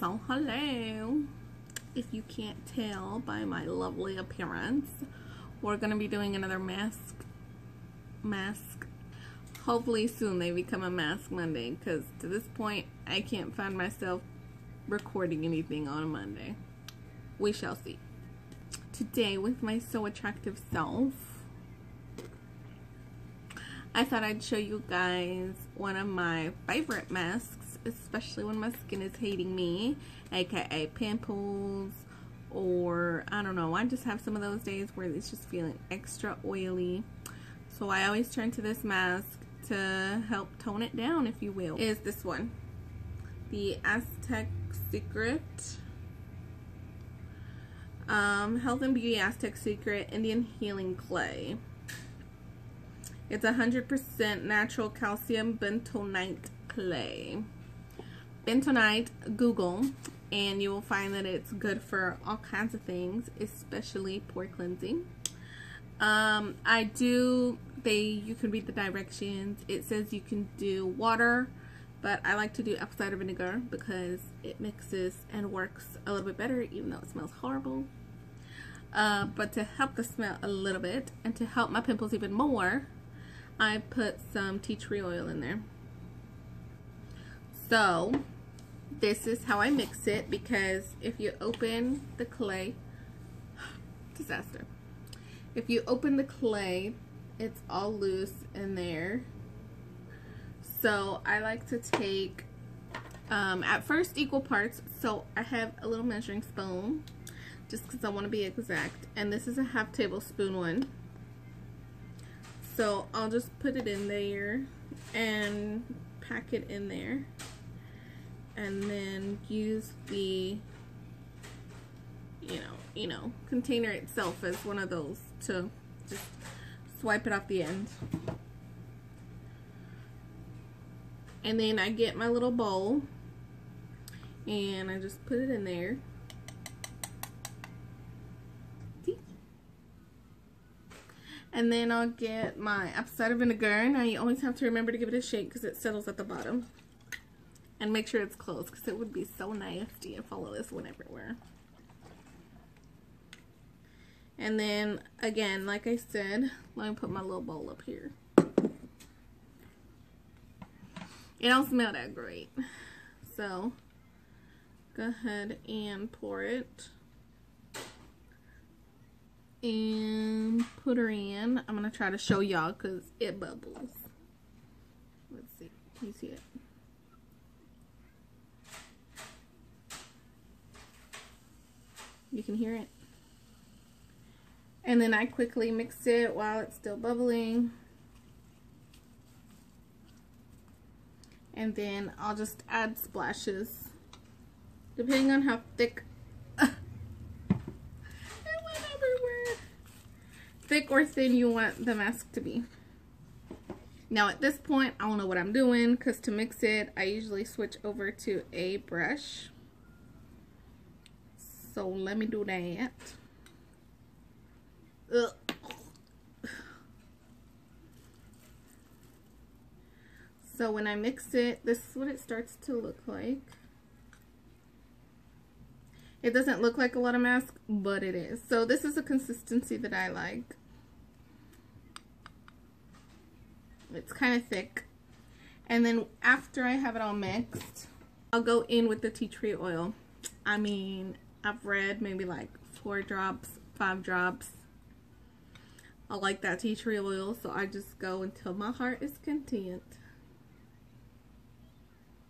So hello, if you can't tell by my lovely appearance, we're gonna be doing another mask. Hopefully soon they become a mask Monday, because to this point I can't find myself recording anything on a Monday. We shall see. Today, with my so attractive self, I thought I'd show you guys one of my favorite masks, especially when my skin is hating me, aka pimples, or I don't know, I just have some of those days where it's just feeling extra oily. So I always turn to this mask to help tone it down, if you will. Is this one, the Aztec Secret Health and Beauty Aztec Secret Indian Healing Clay. It's 100% natural calcium bentonite clay. Bentonite, Google, and you will find that it's good for all kinds of things, especially pore cleansing. You can read the directions. It says you can do water, but I like to do apple cider vinegar because it mixes and works a little bit better, even though it smells horrible. But to help the smell a little bit and to help my pimples even more, I put some tea tree oil in there. So this is how I mix it, because if you open the clay, disaster. If you open the clay, it's all loose in there. So I like to take, at first, equal parts. So I have a little measuring spoon, just because I want to be exact. And this is a half tablespoon one. So I'll just put it in there and pack it in there. And then use the, container itself as one of those to just swipe it off the end. And then I get my little bowl and I just put it in there. And then I'll get my apple cider vinegar. Now you always have to remember to give it a shake because it settles at the bottom. And make sure it's closed, because it would be so nasty if all of this went everywhere. And then, again, like I said, let me put my little bowl up here. It don't smell that great. So, go ahead and pour it. And put her in. I'm going to try to show y'all because it bubbles. Let's see. Can you see it? You can hear it. And then I quickly mix it while it's still bubbling. And then I'll just add splashes, depending on how thick. It went everywhere. Thick or thin you want the mask to be. Now at this point, I don't know what I'm doing, because to mix it, I usually switch over to a brush. So let me do that. Ugh. So when I mix it, this is what it starts to look like. It doesn't look like a lot of mask, but it is. So this is a consistency that I like. It's kind of thick. And then after I have it all mixed, I'll go in with the tea tree oil. I mean, I've read maybe like 4 drops, 5 drops. I like that tea tree oil, so I just go until my heart is content.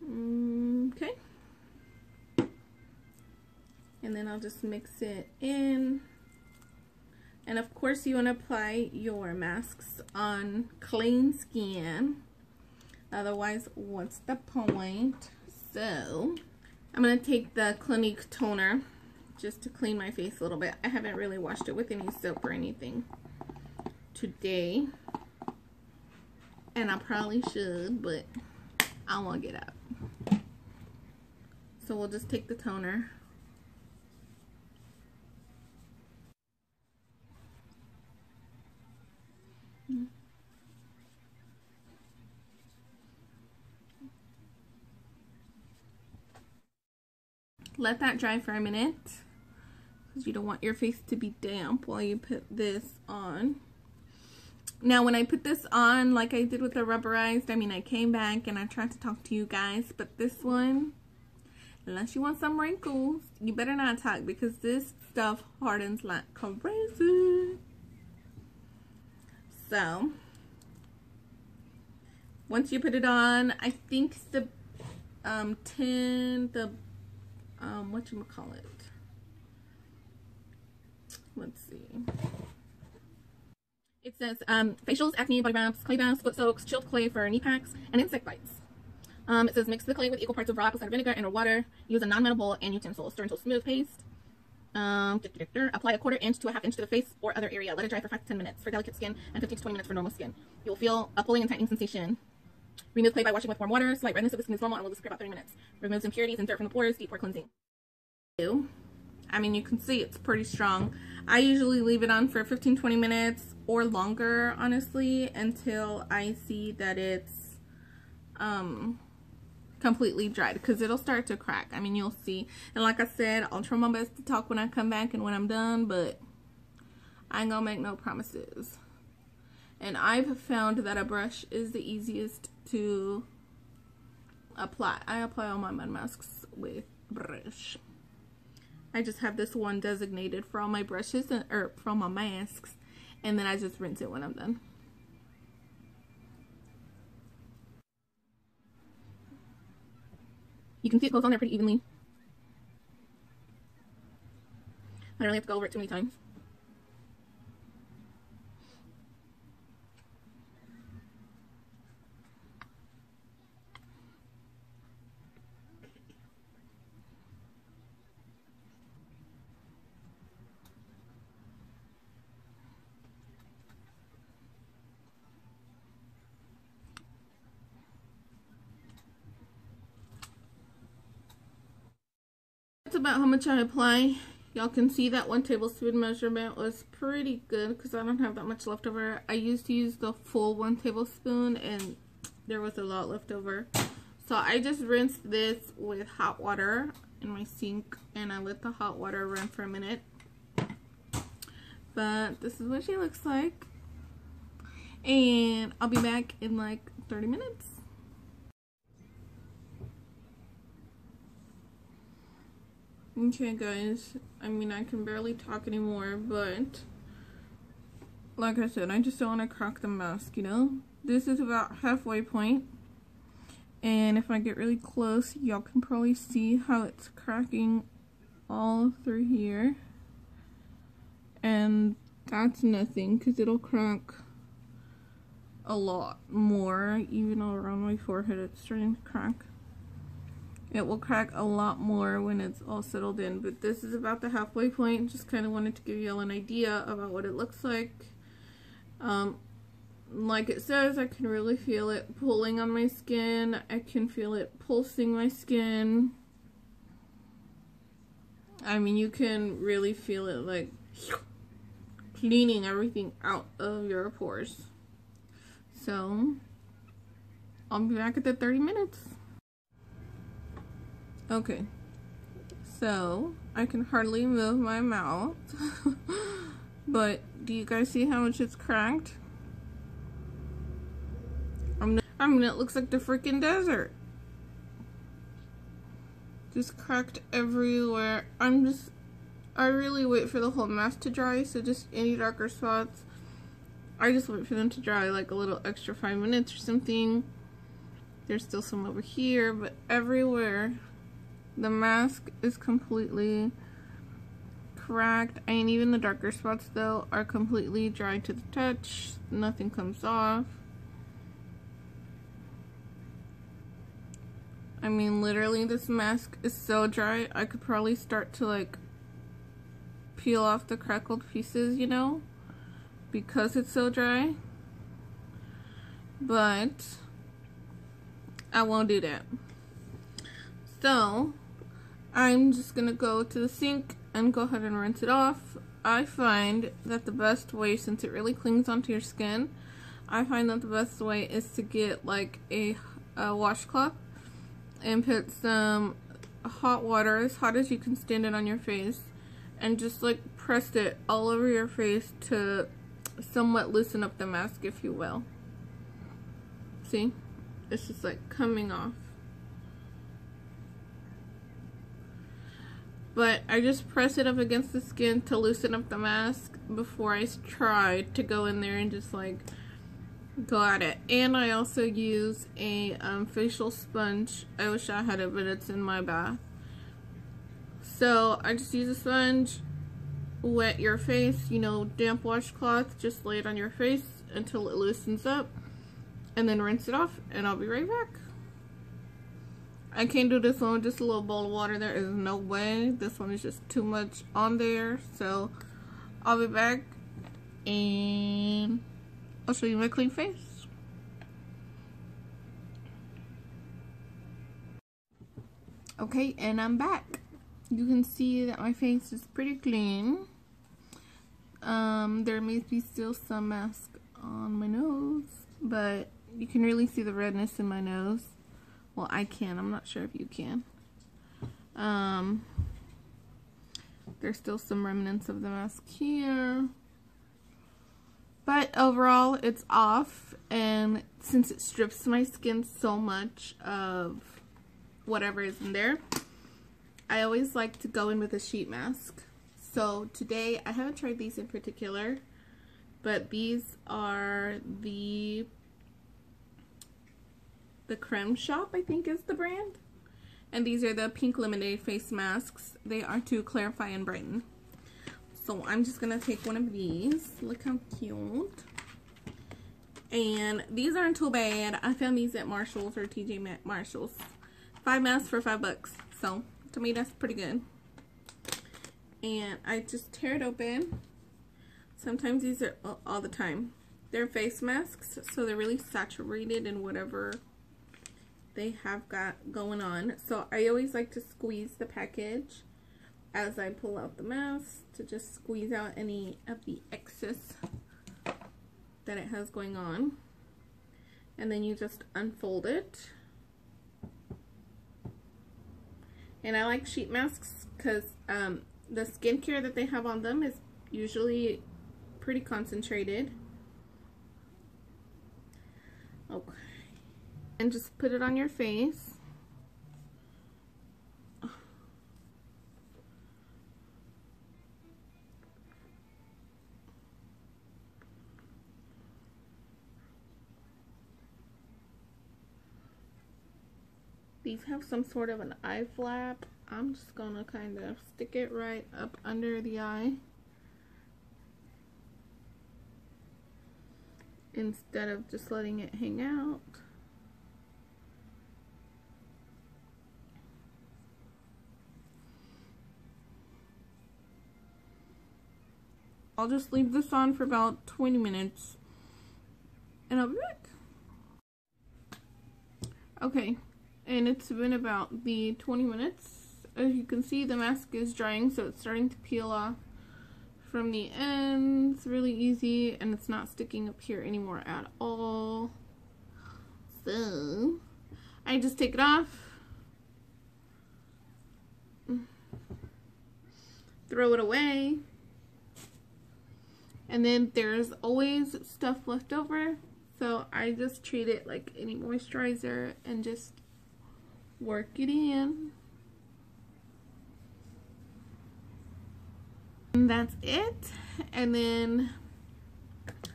Okay. And then I'll just mix it in. And of course you want to apply your masks on clean skin. Otherwise, what's the point? So, I'm going to take the Clinique toner just to clean my face a little bit. I haven't really washed it with any soap or anything today. And I probably should, but I won't get up. So we'll just take the toner. let that dry for a minute, because you don't want your face to be damp while you put this on. Now, when I put this on, like I did with the rubberized, I mean, I came back and I tried to talk to you guys, but this one, unless you want some wrinkles, you better not talk, because this stuff hardens like crazy. So, once you put it on, I think the whatchamacallit, let's see. It says facials, acne, body wraps, clay baths, foot soaks, chilled clay for knee packs, and insect bites. It says mix the clay with equal parts of raw apple cider vinegar and water. Use a non-metal bowl and utensil. Stir until smooth paste. Apply a 1/4 inch to a 1/2 inch to the face or other area. Let it dry for 5 to 10 minutes for delicate skin and 15 to 20 minutes for normal skin. You'll feel a pulling and tightening sensation. Remove clay by washing with warm water. Slight redness of the skin is normal and will disappear about 30 minutes. Removes impurities and dirt from the pores. Deep pore cleansing. I mean, you can see it's pretty strong. I usually leave it on for 15-20 minutes or longer, honestly, until I see that it's completely dried, because it'll start to crack. I mean, you'll see. And like I said, I'll try my best to talk when I come back and when I'm done, but I ain't gonna make no promises. And I've found that a brush is the easiest to apply. I apply all my mud masks with brush. I just have this one designated for all my brushes, or for all my masks, and then I just rinse it when I'm done. You can see it goes on there pretty evenly. I don't really have to go over it too many times. That's about how much I apply. Y'all can see that 1 tablespoon measurement was pretty good, because I don't have that much left over. I used to use the full 1 tablespoon and there was a lot left over. So I just rinsed this with hot water in my sink and I let the hot water run for a minute. But this is what she looks like. And I'll be back in like 30 minutes. Okay guys, I mean, I can barely talk anymore, but like I said, I just don't want to crack the mask, you know? This is about halfway point, and if I get really close, y'all can probably see how it's cracking all through here. And that's nothing, because it'll crack a lot more, even all around my forehead it's starting to crack. It will crack a lot more when it's all settled in, but this is about the halfway point. Just kind of wanted to give y'all an idea about what it looks like. Like it says, I can really feel it pulling on my skin. I can feel it pulsing my skin. I mean, you can really feel it like cleaning everything out of your pores. So, I'll be back at the 30 minutes. Okay, so I can hardly move my mouth, but do you guys see how much it's cracked? I mean, it looks like the freaking desert. Just cracked everywhere. I really wait for the whole mask to dry, so just any darker spots, I just wait for them to dry like a little extra 5 minutes or something. There's still some over here, but everywhere the mask is completely cracked, and even the darker spots though are completely dry to the touch. Nothing comes off. I mean, literally this mask is so dry, I could probably start to like peel off the crackled pieces, you know, because it's so dry. But I won't do that. So I'm just gonna go to the sink and go ahead and rinse it off. I find that the best way, since it really clings onto your skin, I find that the best way is to get like a washcloth and put some hot water, as hot as you can stand it on your face, and just like press it all over your face to somewhat loosen up the mask, if you will. See? It's just like coming off. But I just press it up against the skin to loosen up the mask before I try to go in there and just like go at it. And I also use a facial sponge. I wish I had it, but it's in my bath. So I just use a sponge, wet your face, you know, damp washcloth, just lay it on your face until it loosens up, and then rinse it off, and I'll be right back. I can't do this one with just a little bowl of water. There is no way. This one is just too much on there. So I'll be back and I'll show you my clean face. Okay, and I'm back. You can see that my face is pretty clean. There may be still some mask on my nose, but you can really see the redness in my nose. Well, I can. I'm not sure if you can. There's still some remnants of the mask here. But overall, it's off. And since it strips my skin so much of whatever is in there, I always like to go in with a sheet mask. So today, I haven't tried these in particular, but these are the Creme Shop, I think is the brand. And these are the pink lemonade face masks. They are to clarify and brighten. So I'm just gonna take one of these. Look how cute. And these aren't too bad. I found these at Marshall's or TJ Marshalls. 5 masks for $5. So to me that's pretty good. And I just tear it open. Sometimes these are all the time. They're face masks, so they're really saturated in whatever they have got going on. So I always like to squeeze the package as I pull out the mask to just squeeze out any of the excess that it has going on. And then you just unfold it. And I like sheet masks because the skincare that they have on them is usually pretty concentrated. Okay. And just put it on your face. These have some sort of an eye flap. I'm just gonna kind of stick it right up under the eye instead of just letting it hang out. I'll just leave this on for about 20 minutes and I'll be back. Okay, and it's been about the 20 minutes. As you can see, the mask is drying, so it's starting to peel off from the ends really easy, and it's not sticking up here anymore at all. So I just take it off, throw it away. And then there's always stuff left over, so I just treat it like any moisturizer and just work it in. And that's it. And then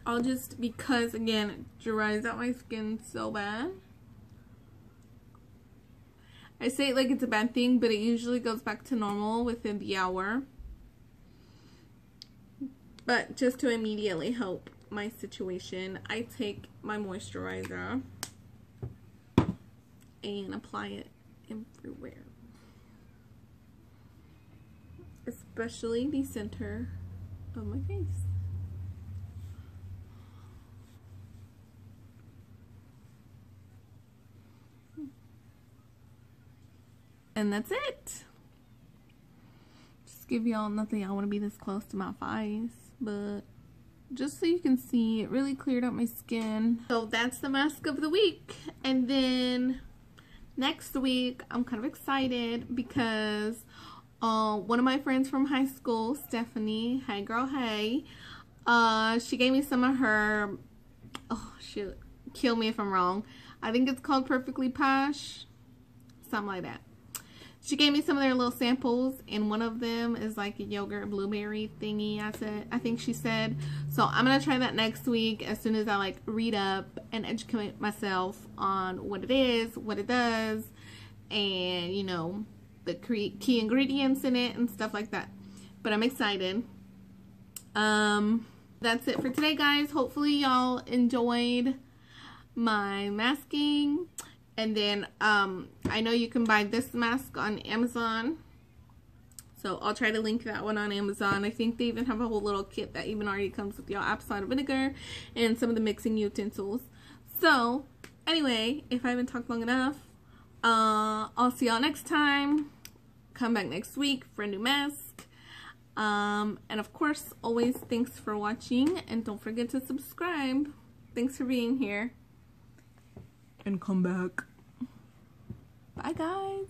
I'll just, because again it dries out my skin so bad. I say it like it's a bad thing, but it usually goes back to normal within the hour. But just to immediately help my situation, I take my moisturizer and apply it everywhere. Especially the center of my face. And that's it. Just give y'all nothing. I want to be this close to my face. But just so you can see, it really cleared up my skin. So that's the mask of the week. And then next week I'm kind of excited because one of my friends from high school, Stephanie, hey girl, hey, she gave me some of her, oh shoot, kill me if I'm wrong, I think it's called Perfectly Posh, something like that. She gave me some of their little samples, and one of them is like a yogurt blueberry thingy, I think she said. So I'm going to try that next week as soon as I like read up and educate myself on what it is, what it does, and you know, the key ingredients in it and stuff like that. But I'm excited. That's it for today, guys. Hopefully y'all enjoyed my masking. And then I know you can buy this mask on Amazon, so I'll try to link that one on Amazon. I think they even have a whole little kit that even already comes with your apple cider vinegar and some of the mixing utensils. So anyway, if I haven't talked long enough, I'll see y'all next time. Come back next week for a new mask. And of course, always thanks for watching, and don't forget to subscribe. Thanks for being here. And come back. Bye, guys.